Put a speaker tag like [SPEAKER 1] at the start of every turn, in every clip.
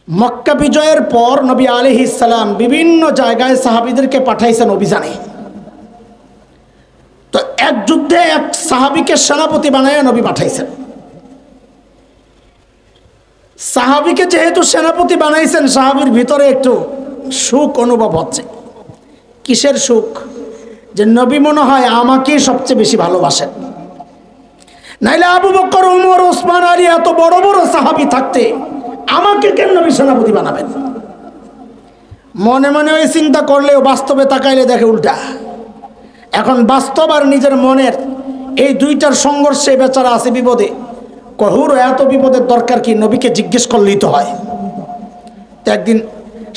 [SPEAKER 1] মক্কা বিজয়ের পর নবী আলাইহিস সালাম বিভিন্ন জায়গায় সাহাবীদেরকে পাঠাইছেন অভিযানে। তো এক যুদ্ধে এক সাহাবীকে সেনাপতি বানায় নবী পাঠাইছেন। সাহাবীকে যেহেতু সেনাপতি বানাইছেন, সাহাবীর ভিতরে একটু সুখ অনুভব হচ্ছে। কিসের সুখ? যে নবী মনে হয় আমাকেই সবচেয়ে বেশি ভালোবাসেন। নাইলে আবু বকর, ওমর, ওসমান, আলী এত বড় বড় সাহাবী থাকতে আমাকে কেন নবী সেনাপতি বানাবেন? মনে মনে ওই চিন্তা করলেও বাস্তবে তাকাইলে দেখে উল্টা। এখন বাস্তব আর নিজের মনের এই দুইটার সংঘর্ষে বেচারা আছে বিপদে। কহুর এত বিপদের দরকার কি? নবীকে জিজ্ঞেস করলেই তো হয়। তো একদিন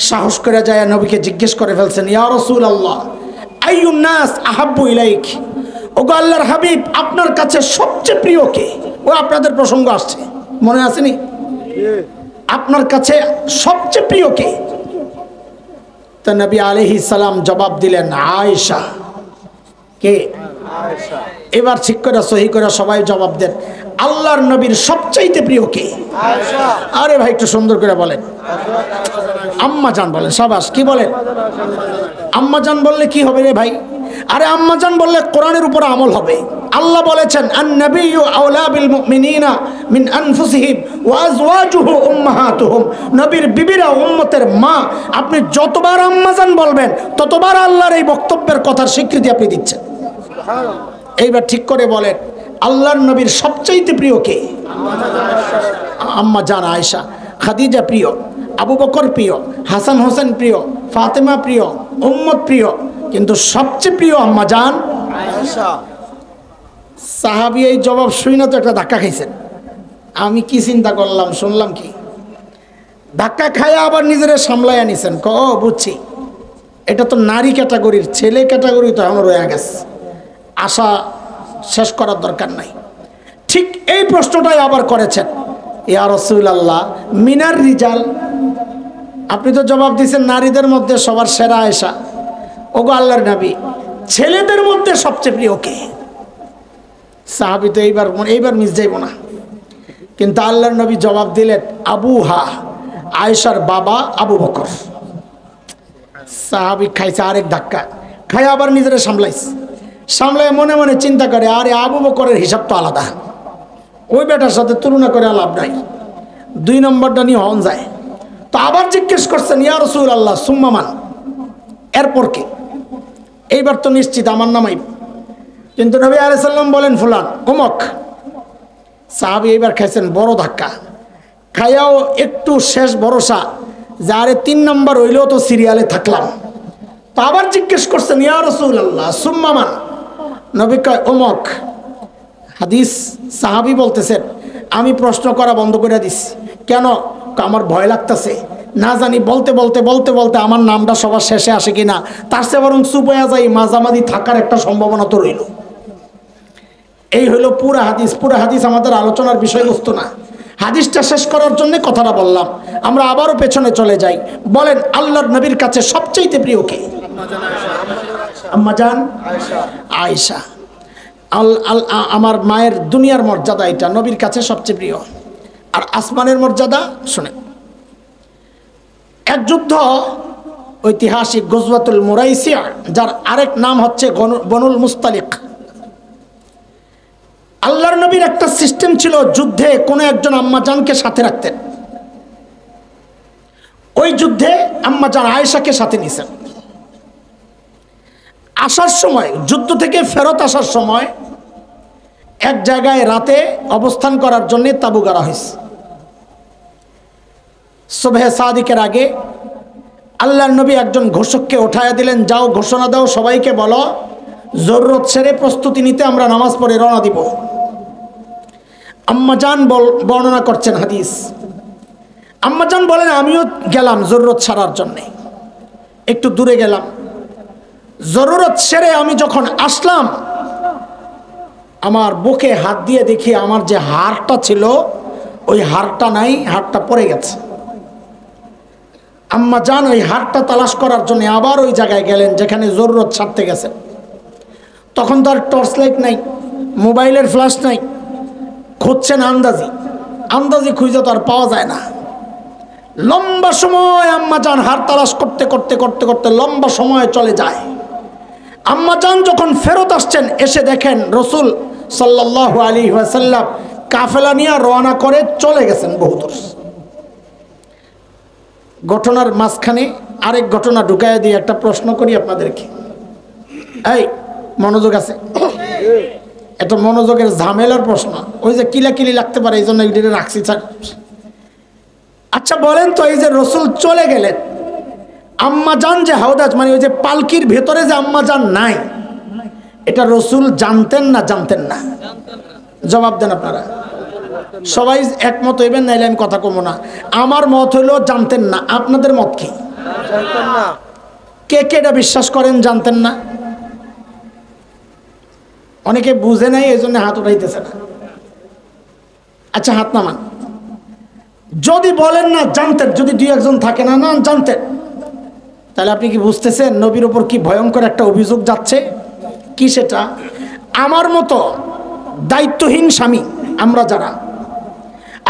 [SPEAKER 1] সাহস করে যায় নবীকে জিজ্ঞেস করে ফেলছেন, ইয়া রাসূলুল্লাহ আইয়ুন নাস আহাব্বু ইলাইক, ওগো আল্লাহর হাবিব, আপনার কাছে সবচেয়ে প্রিয় কে? ও আপনাদের প্রসঙ্গ আসছে, মনে আসেনি? আপনার কাছে সবচেয়ে প্রিয় কে? তো নবী আলাইহিস সালাম জবাব দিলেন, আয়েশা। কে? আয়েশা। এবার ঠিক করে সহি করে সবাই জবাব দেন, আল্লাহর নবীর সবচাইতে প্রিয় কে? আয়েশা। আরে ভাই একটু সুন্দর করে বলেন। আম্মা জান বলেন। সাবাস। কি বলেন? আম্মা জান বললে কি হবে রে ভাই? আরে আম্মা জান বললে কোরআনের উপর আমল হবে। আল্লাহ বলেছেন, আন-নাবিয়্যু আওলা বিল মুমিনিনা মিন আনফুসিহিম ওয়া আজওয়াজুহু উম্মাহাতুহুম। নবীর বিবিরা উম্মতের মা। আপনি যতবার আম্মা জান বলবেন ততবার আল্লাহর এই বক্তব্যের কথার স্বীকৃতি আপনি দিচ্ছেন। এইবার ঠিক করে বলেন, আল্লাহর নবীর সবচাইতে প্রিয় কে? আম্মা জান আয়েশা। খাদিজা প্রিয়, আবু বকর প্রিয়, হাসান হোসেন প্রিয়, ফাতেমা প্রিয়, উম্মত প্রিয়, কিন্তু সবচেয়ে প্রিয় আম্মা জান আয়েশা। সাহাবী এই জবাব শুই না তো একটা ধাক্কা খাইছেন। আমি কি চিন্তা করলাম, শুনলাম কি? ধাক্কা খায় আবার নিজেরা সামলাইয়া নিছেন। বুঝছি, এটা তো নারী ক্যাটাগরির, ছেলে ক্যাটাগরি তো এখন রয়ে গেছে, আশা শেষ করার দরকার নাই। ঠিক এই প্রশ্নটাই আবার করেছেন, ইয়া রাসূলুল্লাহ মিনার রিজাল। আপনি তো জবাব দিয়েছেন নারীদের মধ্যে সবার সেরা আয়েশা। ওগো আল্লাহর নবী, ছেলেদের মধ্যে সবচেয়ে প্রিয় কে? সাহাবী তো এইবার মিস যাইব না। কিন্তু আল্লাহর নবী জবাব দিলেন, আবুহা, আয়েশার বাবা আবু বকর। সাহাবী খাইছে আরেক ধাক্কা, খাই আবার নিজেরা সামলায় মনে মনে চিন্তা করে, আরে আবু বকরের হিসাব তো আলাদা, ওই বেটার সাথে তুলনা করে লাভ নাই, 2 নম্বরটা নিয়ে হন যায়। তো আবার জিজ্ঞেস করছেন, ইয়া রাসূলুল্লাহ সুম্মা মান, এরপর কে? এইবার তো নিশ্চিত আমার নামাই। কিন্তু নবী আলাইহিস সালাম বলেন ফুলান, অমুক। সাহাবী এইবার খাইছেন বড় ধাক্কা, খাইয়াও একটু শেষ ভরসা যে আরে 3 নম্বর হইলেও তো সিরিয়ালে থাকলাম। তো আবার জিজ্ঞেস করছেন, ইয়া রাসূলুল্লাহ সুম্মা মান? নবী কয় অমুক। হাদিস সাহাবী বলতেছেন, আমি প্রশ্ন করা বন্ধ করে দিছি। কেন? আমার ভয় লাগতেছে, না জানি বলতে বলতে বলতে বলতে আমার নামটা সবার শেষে আসে কিনা, তার চেয়ে বরং চুপ হয়ে যাই, মাঝামাঝি থাকার একটা সম্ভাবনা তো রইল। এই হলো পুরা হাদিস। পুরা হাদিস আমাদের আলোচনার বিষয়বস্তু না, হাদিসটা শেষ করার জন্য কথাটা বললাম। আমরা আবারও পেছনে চলে যাই। বলেন আল্লাহর নবীর কাছে সবচাইতে প্রিয় কে? আম্মা জান আয়েশা। আমার মায়ের দুনিয়ার মর্যাদা এটা, নবীর কাছে সবচেয়ে প্রিয়। আর আসমানের মর্যাদা শুনে, এক যুদ্ধ ঐতিহাসিক গজওয়াতুল মুরাইসিয়া, যার আরেক নাম হচ্ছে বনুল মুস্তালিক। আল্লাহর নবীর একটা সিস্টেম ছিল, যুদ্ধে কোনো একজন আম্মা জানকে সাথে রাখতেন। ওই যুদ্ধে আম্মা জান আয়েশাকে সাথে নিছেন। আসার সময়, যুদ্ধ থেকে ফেরত আসার সময় এক জায়গায় রাতে অবস্থান করার জন্য তাঁবু গাড়া হয়েছে। সুবহে সাদিকের আগে আল্লাহর নবী একজন ঘোষককে উঠায়া দিলেন, যাও ঘোষণা দাও, সবাইকে বলো জরুরত সেরে প্রস্তুতি নিতে, আমরা নামাজ পড়ে রওনা দিব। আম্মাজান বর্ণনা করছেন হাদিস। আম্মাজান বলেন, আমিও গেলাম জরুরত সারার জন্যে, একটু দূরে গেলাম। জরুরত সেরে আমি যখন আসলাম, আমার বুকে হাত দিয়ে দেখি আমার যে হাড়টা ছিল ওই হাড়টা নাই, হাড়টা পড়ে গেছে। আম্মা জান ওই হাড়টা তালাশ করার জন্য আবার ওই জায়গায় গেলেন যেখানে জরুরত ছাড়তে গেছেন। তখন তো আর টর্চ লাইট নাই, মোবাইলের ফ্ল্যাশ নাই, খুঁজছেন আন্দাজি খুঁজে তো আর পাওয়া যায় না। লম্বা সময় আম্মাজান হার তালাশ করতে করতে করতে করতে লম্বা সময় চলে যায়। আম্মাজান যখন ফেরত আসছেন, এসে দেখেন রসুল সাল্লাল্লাহু আলাইহি ওয়াসাল্লাম কাফেলা নিয়ে রওনা করে চলে গেছেন বহুদূর। ঘটনার মাঝখানে আরেক ঘটনা ঢুকাইয়া দিয়ে একটা প্রশ্ন করি আপনাদেরকে। এই মনোযোগ আছে? এটা মনোযোগের ঝামেলার প্রশ্ন, ওই যে কিলাকিলি লাগতে পারে, এই জন্য এটা রাখছি। আচ্ছা বলেন তো, এই যে রসুল চলে গেলেন, আম্মাজান যে হাওদাজ মানে ওই যে পালকির ভেতরে যে আম্মাজান নাই, এটা রসুল জানতেন না জানতেন না? জবাব দেন আপনারা। সবাই একমত হইবেন, নাইলে আমি কথা কমো না। আমার মত হইল জানতেন না। আপনাদের মত কি? জানতেন না। কে কে এটা বিশ্বাস করেন জানতেন না? অনেকে বুঝে নাই, এই জন্য হাত উঠাইতেছে না। আচ্ছা হাত নামান। যদি বলেন না জানতেন, যদি দুই একজন থাকে না না জানতেন, তাহলে আপনি কি বুঝতেছেন নবীর উপর কি ভয়ঙ্কর একটা অভিযোগ যাচ্ছে? কি সেটা? আমার মতো দায়িত্বহীন স্বামী আমরা যারা,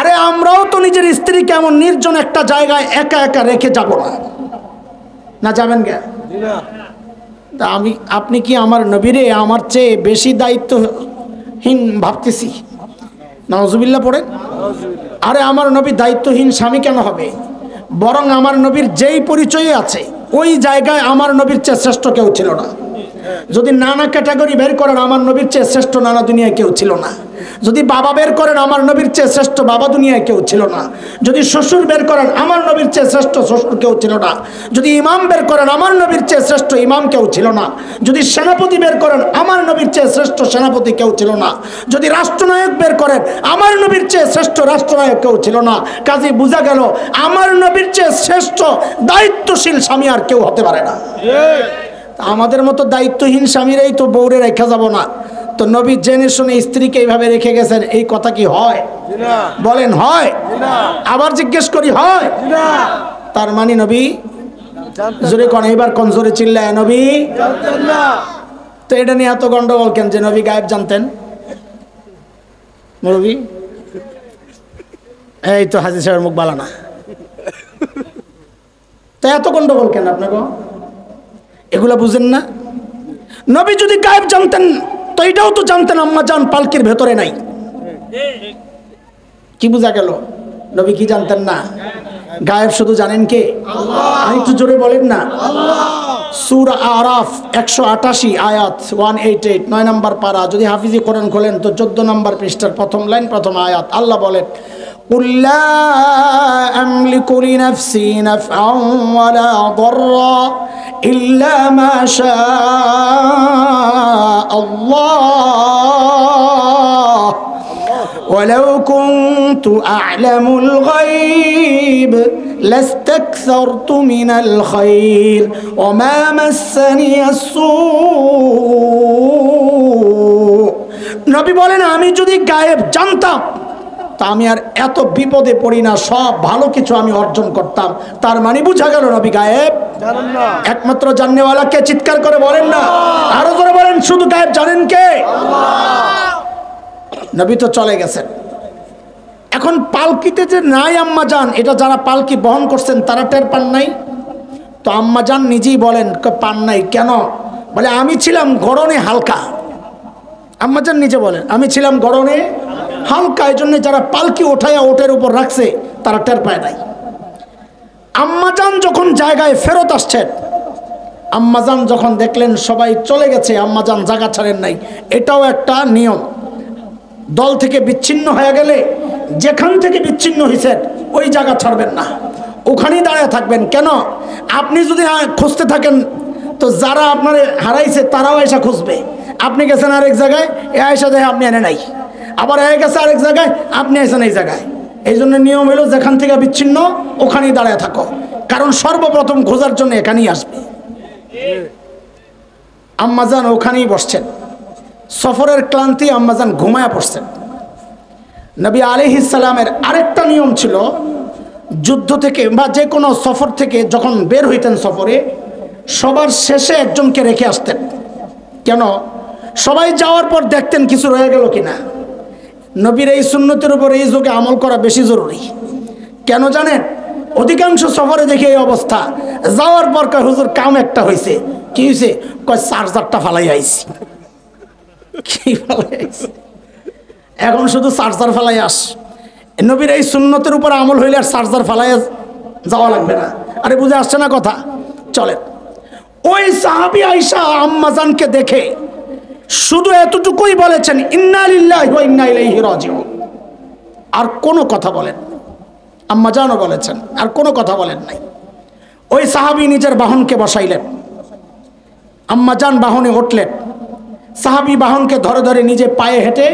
[SPEAKER 1] আরে আমরাও তো নিজের স্ত্রীকে এমন নির্জন একটা জায়গায় একা একা রেখে যাব না, না যাবেন কে? তা আপনি কি আমার নবীরে আমার চেয়ে বেশি দায়িত্বহীন ভাবতেছি? নাউজুবিল্লাহ পড়েন। আরে আমার নবী দায়িত্বহীন স্বামী কেন হবে? বরং আমার নবীর যেই পরিচয় আছে ওই জায়গায় আমার নবীর চেয়ে শ্রেষ্ঠ কেউ ছিল না। যদি নানা ক্যাটাগরি বের করেন, আমার নবীর চেয়ে শ্রেষ্ঠ নানা দুনিয়ায় কেউ ছিল না। যদি বাবা বের করেন, আমার নবীর চেয়ে শ্রেষ্ঠ বাবা দুনিয়ায় কেউ ছিল না। যদি শ্বশুর বের করেন, আমার নবীর চেয়ে শ্রেষ্ঠ শ্বশুর কেউ ছিল না। যদি ইমাম বের করেন, আমার নবীর চেয়ে শ্রেষ্ঠ ইমাম কেউ ছিল না। যদি সেনাপতি বের করেন, আমার নবীর চেয়ে শ্রেষ্ঠ সেনাপতি কেউ ছিল না। যদি রাষ্ট্রনায়ক বের করেন, আমার নবীর চেয়ে শ্রেষ্ঠ রাষ্ট্রনায়ক কেউ ছিল না। কাজে বোঝা গেল আমার নবীর চেয়ে শ্রেষ্ঠ দায়িত্বশীল স্বামী আর কেউ হতে পারে না। আমাদের মতো দায়িত্বহীন স্বামীরাই তো বউরে রেখা যাব না। তো নবী জেনে শুনে স্ত্রীকে এইভাবে রেখে গেছেন, এই কথা কি হয়? বলেন হয়? আবার জিজ্ঞেস করি হয়? তার মানে নবী জোরে কোন, এবার কোন জোরে চিল্লায়, নবী জানতেন না। তো এটা নিয়ে এত গন্ডগোল কেন যে নবী গায়েব জানতেন? নবী এই তো হাজী সাহেবের মুখ বালা না, তো এত গন্ডগোল কেন আপনাকে? এগুলা বুঝেন না? নবী যদি গায়েব জানতেন তো এটাও তো জানতেন আম্মাজান পালকির ভেতরে নাই। কি বোঝা গেল? নবী কি জানতেন না? গায়েব শুধু জানেন কে? আল্লাহ। একটু জোরে বলেন না। সূরা আরাফ 188 আয়াত 188 9 নম্বর পারা। যদি হাফিজি কোরআন খোলেন তো 14 নম্বর পৃষ্ঠার প্রথম লাইন প্রথম আয়াত। আল্লাহ বলেন, قل لا أملك لنفسي نفعا ولا ضرا إلا ما شاء الله ولو كنت أعلم الغيب لاستكثرت من الخير وما مسني السوء। নবী বলেন, আমি যদি গায়েব জানতাম তা আমি আর এত বিপদে পড়ি না, সব ভালো কিছু আমি অর্জন করতাম। তার মানে বুঝা গেল নবী গায়েব জানেন না। একমাত্র জাননেওয়ালা কে? চিৎকার করে বলেন না, আরো জোরে বলেন, শুধু গায়েব জানেন কে? আল্লাহ। নবী তো চলে গেছেন। এখন পালকিতে যে নাই আম্মাজান, এটা যারা পালকি বহন করছেন তারা টের পান নাই। তো আম্মাজান নিজেই বলেন পান নাই কেন? বলে আমি ছিলাম গড়নে হালকা। আম্মাজান নিজে বলেন, আমি ছিলাম গড়নে হালকা, এই জন্য যারা পালকি ওঠায়া ওটের উপর রাখছে তারা টের পায় নাই। আম্মাজান যখন জায়গায় ফেরত আসছেন, আম্মাজান যখন দেখলেন সবাই চলে গেছে, আম্মাজান জায়গা ছাড়েন নাই। এটাও একটা নিয়ম, দল থেকে বিচ্ছিন্ন হয়ে গেলে যেখান থেকে বিচ্ছিন্ন হয়েছেন ওই জায়গা ছাড়বেন না, ওখানেই দাঁড়িয়ে থাকবেন। কেন? আপনি যদি খুঁজতে থাকেন তো যারা আপনার হারাইছে তারাও এসে খুঁজবে। আপনি গেছেন আরেক জায়গায়, এ আয়সা দেখে আপনি এনে নাই, আবার এ গেছে আরেক জায়গায়, আপনি আছেন এই জায়গায়। এই জন্য নিয়ম হলো যেখান থেকে বিচ্ছিন্ন ওখানেই দাঁড়িয়ে থাকো, কারণ সর্বপ্রথম খোঁজার জন্য এখানেই আসবে। আম্মাজান ওখানেই বসছেন, সফরের ক্লান্তি, আম্মাজান ঘুমায়া পড়ছেন। নবী আলাইহিস সালামের আরেকটা নিয়ম ছিল, যুদ্ধ থেকে বা যে কোনো সফর থেকে যখন বের হইতেন সফরে, সবার শেষে একজনকে রেখে আসতেন। কেন? সবাই যাওয়ার পর দেখতেন কিছু রয়ে গেল কিনা। নবীর এই সুন্নতের উপর এই যুগে আমল করা বেশি জরুরি। কেন জানেন? অধিকাংশ সফরে দেখি এই অবস্থা। যাওয়ার পর কয় হুজুর কাম একটা হয়েছে। কি হয়েছে? কয় চার্জারটা ফালাই আইছি। কি ফালাই আইছি? এখন শুধু চার্জার ফালাই আস। নবীর এই সুন্নতের উপর আমল হইলে আর চার্জার ফালাই যাওয়া লাগবে না। আরে বুঝে আসছে না কথা? চলে। ওই সাহাবী আয়েশা আম্মাজানকে দেখে শুধু এতটুকুই বলেছেন, ইন্না লিল্লাহি ওয়া ইন্না ইলাইহি রাজিউন। আর কোনো কথা বলেন, আম্মাজানও বলেছেন, আর কোনো কথা বলেন নাই। ওই সাহাবী নিজের বাহনকে বসাইলেন, আম্মাজান বাহনে উঠলেন। সাহাবী বাহনকে ধরে ধরে নিজে পায়ে হেঁটে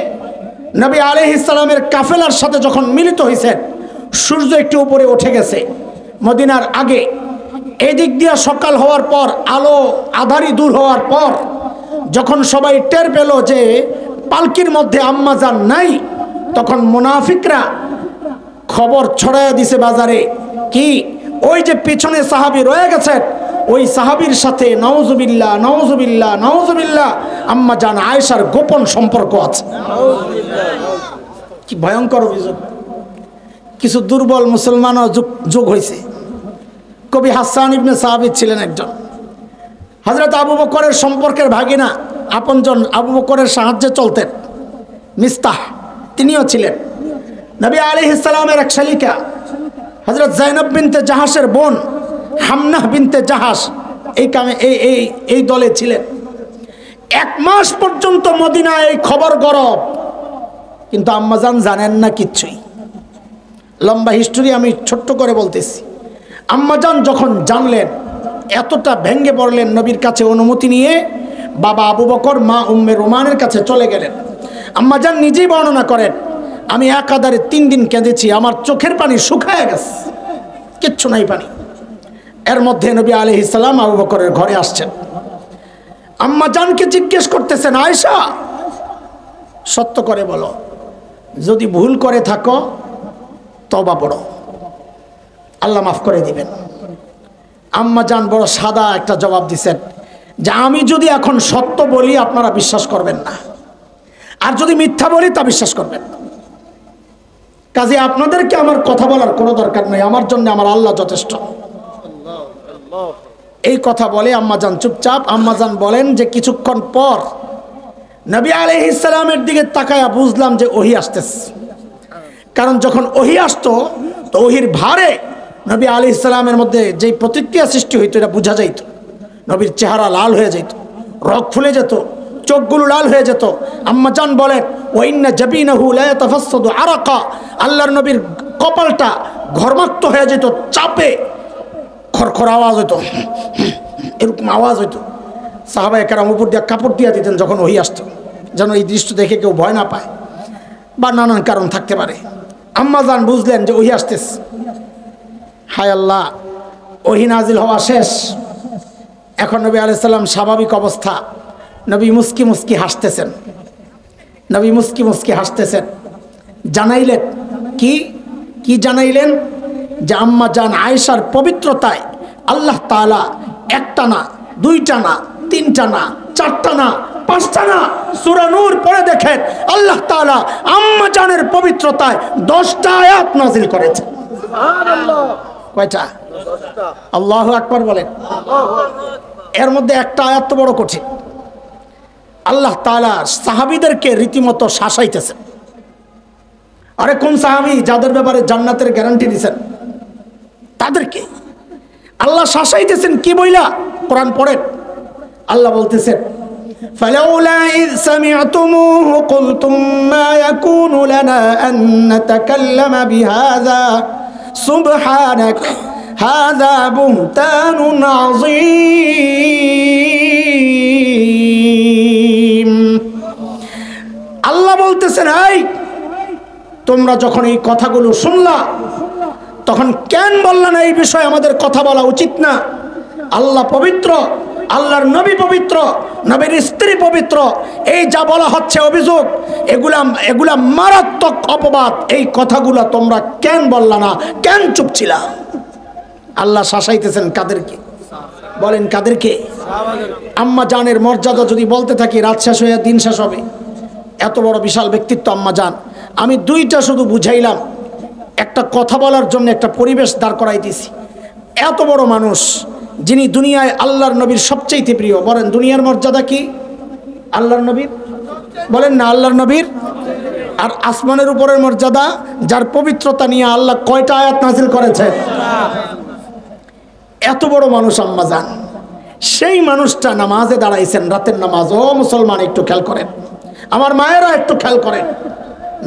[SPEAKER 1] নবী আলাইহিস সালামের কাফেলার সাথে যখন মিলিত হয়েছেন, সূর্য একটু উপরে উঠে গেছে মদিনার আগে। এদিক দিয়ে সকাল হওয়ার পর, আলো আধারি দূর হওয়ার পর, যখন সবাই টের পেল যে পালকির মধ্যে আম্মাজান নাই, তখন মুনাফিকরা খবর ছড়াইয়া দিছে বাজারে। কি? ওই যে পিছনে সাহাবী রয়ে গেছেন, ওই সাহাবীর সাথে নাউজুবিল্লাহ নাউজুবিল্লাহ নাউজুবিল্লাহ আম্মাজান আয়েশার গোপন সম্পর্ক আছে। কি ভয়ঙ্কর অভিযোগ! কিছু দুর্বল মুসলমানও যোগ হয়েছে। কবি হাসান ইবনে সাবিত ছিলেন একজন, হযরত আবু বকরের সম্পর্কের ভাগিনা, আপনজন, আবু বকরের সাহায্যে চলতেন। মিস্তাহ তিনিও ছিলেন। নবী আলাইহিস সালামের এক শালিকা হযরত যায়েনব বিনতে জাহাসের বোন হামনাহ বিনতে জাহাস এই কামে এই দলে ছিলেন। 1 মাস পর্যন্ত মদিনায় এই খবর গরব, কিন্তু আম্মাজান জানেন না কিচ্ছুই। লম্বা হিস্টোরি আমি ছোট্ট করে বলতেছি। আম্মাজান যখন জানলেন, এতটা ভেঙ্গে পড়লেন, নবীর কাছে অনুমতি নিয়ে বাবা আবু বকর, মা উম্মে রোমানের কাছে চলে গেলেন। আম্মাজান নিজেই বর্ণনা করেন, আমি একাধারে 3 দিন কেঁদেছি, আমার চোখের পানি শুকায় গেছে, কিচ্ছু নাই পানি। এর মধ্যে নবী আলাইহিস সালাম আবু বকরের ঘরে আসছেন। আম্মাজানকে জিজ্ঞেস করতেছেন, আয়েশা সত্য করে বলো, যদি ভুল করে থাকো তওবা পড়ো, আল্লাহ মাফ করে দিবেন। আম্মাজান বড় সাদা একটা জবাব দিছেন যে আমি যদি এখন সত্য বলি আপনারা বিশ্বাস করবেন না, আর যদি মিথ্যা বলি তা বিশ্বাস করবেন। কাজে আপনাদেরকে আমার কথা বলার কোনো দরকার নেই, আমার জন্য আমার আল্লাহ যথেষ্ট। এই কথা বলে আম্মাজান চুপচাপ। আম্মাজান বলেন যে কিছুক্ষণ পর নবী আলাইহিস সালামের দিকে তাকায়া বুঝলাম যে ওহী আসতেছে। কারণ যখন ওহী আসতো তো ওহীর ভারে নবী আলাইহিস সালামের মধ্যে যেই প্রতিক্রিয়া সৃষ্টি হইতো এটা বোঝা যাইত। নবীর চেহারা লাল হয়ে যেত, রগ ফুলে যেত, চোখগুলো লাল হয়ে যেত। আম্মাজান বলেন, ওয়াইন্না জাবিনাহু লা ইয়াতাফাসসাদু আরাকা, আল্লাহর নবীর কপালটা ঘর্মাক্ত হয়ে যেত, চাপে খরখর আওয়াজ হইতো, এরকম আওয়াজ হইতো। সাহাবায়ে কেরাম উপর দিয়ে কাপড় দিয়ে দিতেন যখন ওহী আসতো, যেন এই দৃশ্য দেখে কেউ ভয় না পায়, বা নানান কারণ থাকতে পারে। আম্মাজান বুঝলেন যে ওহী আসতেছে। হায় আল্লাহ, ওহী নাজিল হওয়া শেষ। এখন নবী আলাইহিস সালাম স্বাভাবিক অবস্থা, নবী মুস্কি মুস্কি হাসতেছেন, নবী মুস্কি মুস্কি হাসতেছেন। জানাইলেন কি জানাইলেন? যে আম্মাজান আয়েশার পবিত্রতায় আল্লাহ তাআলা 1টা না, 2টা না, 3টা না, 4টা না, 5টা না, সূরা নূর পড়ে দেখেন আল্লাহ তাআলা আম্মাজানের পবিত্রতায় 10টা আয়াত নাযিল করেছেন। সুবহানাল্লাহ। কয়টা? 10টা। আল্লাহু আকবার বলেন। এর মধ্যে একটা আয়াত তো বড় কঠিন। আল্লাহ তাআলা সাহাবীদেরকে রীতিমতো শাসাইতেছেন। আরে কোন সাহাবী যাদের ব্যাপারে জান্নাতের গ্যারান্টি দিয়েছেন তাদেরকে আল্লাহ শাসাইতেছেন। কি বইলা? কোরআন পড়েন। আল্লাহ বলতেছেন, ফালাউলা ইয সামি'তুমুহু কুলতুম মা ইয়াকুনু লানা আন নাতাকাল্লামা বিহাযা সুবহানাক হাযা বুহতানুন আযীম। আল্লাহ বলতেছেন, এই তোমরা যখন এই কথাগুলো শুনলা তখন কেন বললা না এই বিষয়ে আমাদের কথা বলা উচিত না? আল্লাহ পবিত্র, আল্লাহর নবী পবিত্র, নবীর স্ত্রী পবিত্র, এই যা বলা হচ্ছে অভিযোগ, এগুলা মারাত্মক অপবাদ। এই কথাগুলো তোমরা কেন বললা না, কেন চুপ ছিলা? আল্লাহ শাসাইতেছেন কাদেরকে? বলেন কাদেরকে? আম্মা জানের মর্যাদা যদি বলতে থাকি রাত শেষ হয়ে দিন শেষ হবে। এত বড় বিশাল ব্যক্তিত্ব আম্মা জান। আমি 2টা শুধু বুঝাইলাম, একটা কথা বলার জন্য একটা পরিবেশ দাঁড় করাই দিছি। এত বড় মানুষ, যিনি দুনিয়ায় আল্লাহর নবীর সবচেয়ে প্রিয়, বলেন দুনিয়ার মর্যাদা কি? আল্লাহর নবীর, বলেন না আল্লাহর নবীর। আর আসমানের উপরের মর্যাদা, যার পবিত্রতা নিয়ে আল্লাহ কয়টা আয়াত নাজিল করেছে। এত বড় মানুষ আম্মাজান, সেই মানুষটা নামাজে দাঁড়াইছেন, রাতের নামাজ। ও মুসলমান, একটু খেয়াল করেন, আমার মায়েরা একটু খেয়াল করেন।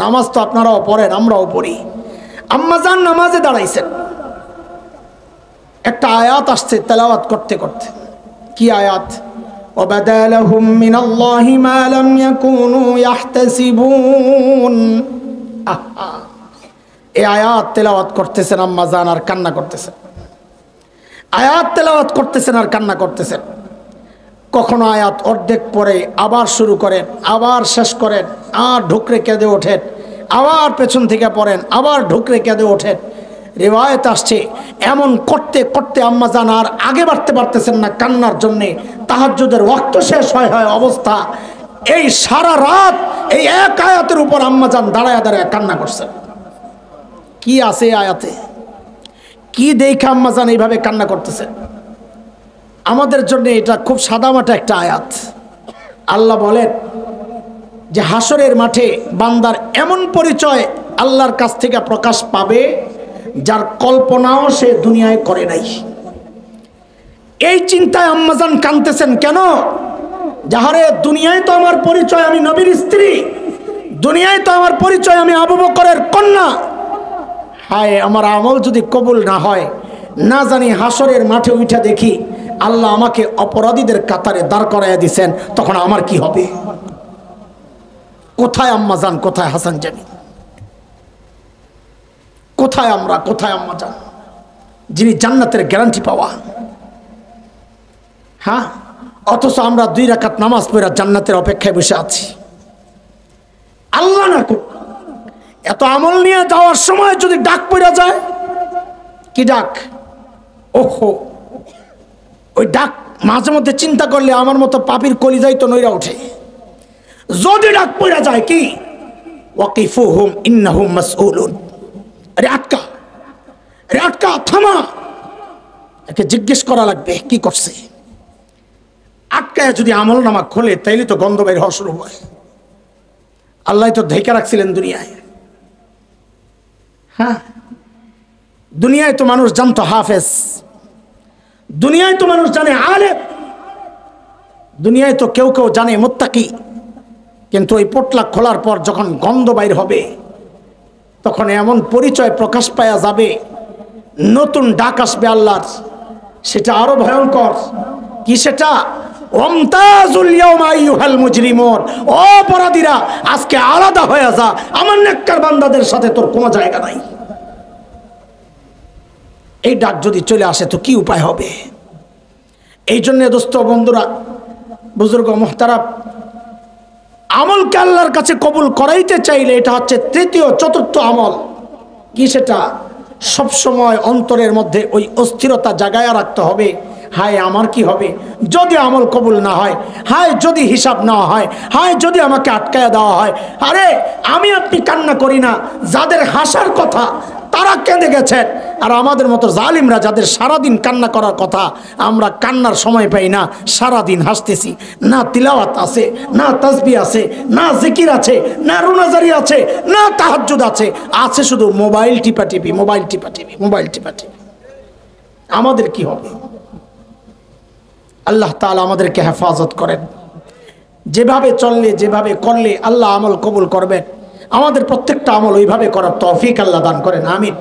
[SPEAKER 1] নামাজ তো আপনারাও পড়েন, আমরাও পড়ি। আম্মাজান নামাজে দাঁড়াইছেন, একটা আয়াত আসছে তেলাওয়াত করতে করতে। কি আয়াত? وَبَدَا لَهُم مِّنَ اللَّهِ مَا لَمْ يَكُونُوا يَحْتَسِبُونَ। এই আয়াত তেলাওয়াত করতেছেন আম্মাজান আর কান্না করতেছেন। আয়াত তেলাওয়াত করতেছেন আর কান্না করতেছেন। কখনো আয়াত অর্ধেক পরে আবার শুরু করেন, আবার শেষ করেন, আর ঢুকরে কেঁদে ওঠেন, আবার পেছন থেকে পড়েন, আবার ঢুকরে কেঁদে ওঠেন। রিওয়ায়াত আসছে এমন করতে করতে আম্মাজান আর আগে বাড়তে পারতেছেন না কান্নার জন্যে। তাহাজ্জুদের ওয়াক্ত শেষ হয় অবস্থা, এই সারা রাত এই এক আয়াতের উপর আম্মাজান দাঁড়ায় দাঁড়ায় কান্না করছেন। কি আছে আয়াতে? কি দেখে আম্মাজান এইভাবে কান্না করতেছেন? আমাদের জন্য এটা খুব সাদামাটা একটা আয়াত। আল্লাহ বলেন যে হাসরের মাঠে বান্দার এমন পরিচয় আল্লাহর কাছ থেকে প্রকাশ পাবে যার কল্পনাও সে দুনিয়ায় করে নাই। এই চিন্তায় আম্মাজান কাঁদতেছেন। কেন? যাহারে দুনিয়ায় তো আমার পরিচয় আমি নবীর স্ত্রী, দুনিয়ায় তো আমার পরিচয় আমি আবু বকরের কন্যা। হায়, আমার আমল যদি কবুল না হয়, না জানি হাসরের মাঠে উঠে দেখি আল্লাহ আমাকে অপরাধীদের কাতারে দাঁড় করাইয়া দিছেন, তখন আমার কি হবে? কোথায় আম্মাজান, কোথায় হাসান জানি, কোথায় আমরা, কোথায় আম্মাজান যিনি জান্নাতের গ্যারান্টি পাওয়া? হ্যাঁ, অথচ আমরা 2 রাকাত নামাজ পড়ে জান্নাতের অপেক্ষায় বসে আছি। আল্লাহ না করুক, এত আমল নিয়ে যাওয়ার সময় যদি ডাক পড়ে যায়। কি ডাক? ওহো, ওই ডাক মাঝে মধ্যে চিন্তা করলে আমার মতো পাপীর কলিজাই তো নইরা ওঠে। যদি ডাক পড়ে যায় কি? ওয়াকিফুহুম ইন্নাহুম মাসউলুন। আরে আটকা, আরে আটকা, থামা, একে জিজ্ঞেস করা লাগবে কি করছে। আটকায় যদি আমল নামা খোলে তাইলে তো গন্ধ বের হওয়া শুরু হয়। আল্লাহ তো ঢেকে রাখছিলেন দুনিয়ায়। হ্যাঁ, দুনিয়ায় তো মানুষ জানতো হাফেজ, দুনিয়ায় তো মানুষ জানে আলেম, দুনিয়ায় তো কেউ কেউ জানে মুত্তাকি। কিন্তু ওই পোটলা খোলার পর যখন গন্ধ বাইর হবে, তখন এমন পরিচয় প্রকাশ পাওয়া যাবে, নতুন ডাক আসবে আল্লাহর, সেটা আরো ভয়ঙ্কর। কি সেটা? ওমতাজুল ইয়াওমা আইয়ুহাল মুজরিমুন, অপরাধীরা আজকে আলাদা হয়ে যা, আমার নেককার বান্দাদের সাথে তোর কোনো জায়গা নাই। এই ডাক যদি চলে আসে তো কি উপায় হবে? এই জন্য দোস্ত বন্ধুরা, বুজুর্গ মুহতারাম, আমলকে আল্লাহর কাছে কবুল করাইতে চাইলে এটা হচ্ছে 3য় 4র্থ আমল। কি সেটা? সবসময় অন্তরের মধ্যে ওই অস্থিরতা জাগায়া রাখতে হবে। হায়, আমার কি হবে যদি আমল কবুল না হয়? হায়, যদি হিসাব না হয়? হায়, যদি আমাকে আটকায়া দেওয়া হয়? আরে আমি আপনি কান্না করি না, যাদের হাসার কথা তারা কেঁদে গেছেন। আর আমাদের মতো জালিমরা যাদের সারাদিন কান্না করার কথা, আমরা কান্নার সময় পাই না, সারাদিন হাসতেছি। না তিলাওয়াত আছে, না তাসবিহ আছে, না জিকির আছে, না রুনাজারি আছে, না তাহাজ্জুদ আছে, আছে শুধু মোবাইল টিপাটিপি, মোবাইল টিপাটিপি, মোবাইল টিপাটিপি। আমাদের কি হবে? আল্লাহ তাআলা আমাদেরকে হেফাজত করেন। যেভাবে চললে, যেভাবে করলে আল্লাহ আমল কবুল করবেন। আমাদের প্রত্যেকটা আমল ওইভাবে করার তৌফিক আল্লাহ দান করেন। আমিন।